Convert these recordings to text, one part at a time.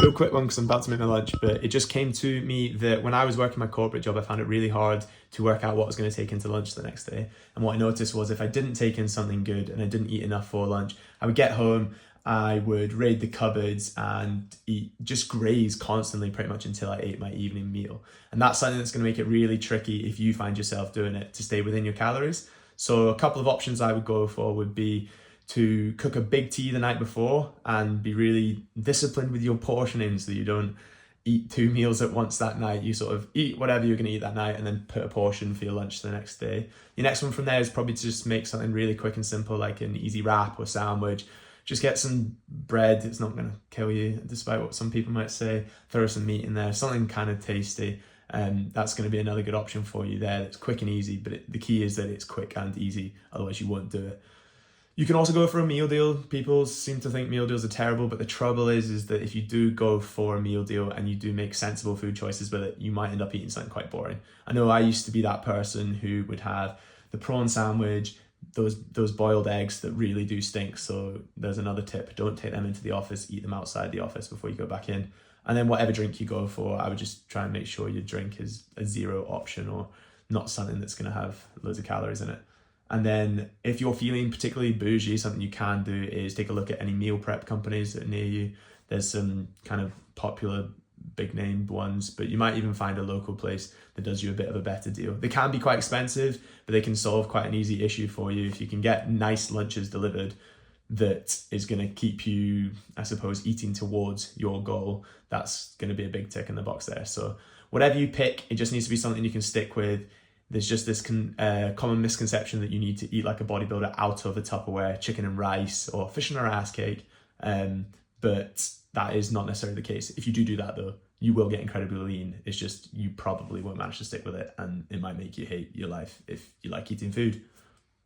Real quick one because I'm about to make my lunch, but it just came to me that when I was working my corporate job, I found it really hard to work out what I was going to take into lunch the next day. And what I noticed was if I didn't take in something good and I didn't eat enough for lunch, I would get home, I would raid the cupboards and eat, just graze constantly pretty much until I ate my evening meal. And that's something that's going to make it really tricky if you find yourself doing it to stay within your calories. So a couple of options I would go for would be to cook a big tea the night before and be really disciplined with your portioning so you don't eat 2 meals at once that night. You sort of eat whatever you're going to eat that night and then put a portion for your lunch the next day. Your next one from there is probably to just make something really quick and simple like an easy wrap or sandwich. Just get some bread, it's not going to kill you despite what some people might say. Throw some meat in there, something kind of tasty. That's going to be another good option for you there. It's quick and easy, but the key is that it's quick and easy, otherwise you won't do it. You can also go for a meal deal. People seem to think meal deals are terrible, but the trouble is that if you do go for a meal deal and you do make sensible food choices with it, you might end up eating something quite boring. I know I used to be that person who would have the prawn sandwich, those boiled eggs that really do stink. So there's another tip: don't take them into the office, eat them outside the office before you go back in. And then whatever drink you go for, I would just try and make sure your drink is a zero option or not something that's going to have loads of calories in it. And then if you're feeling particularly bougie, something you can do is take a look at any meal prep companies that are near you. There's some kind of popular big named ones, but you might even find a local place that does you a bit of a better deal. They can be quite expensive, but they can solve quite an easy issue for you. If you can get nice lunches delivered that is going to keep you, I suppose, eating towards your goal, that's going to be a big tick in the box there. So whatever you pick, it just needs to be something you can stick with. There's just this common misconception that you need to eat like a bodybuilder out of a Tupperware, chicken and rice or fish and a rice cake. But that is not necessarily the case. If you do that though, you will get incredibly lean. It's just you probably won't manage to stick with it and it might make you hate your life if you like eating food.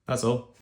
That's all.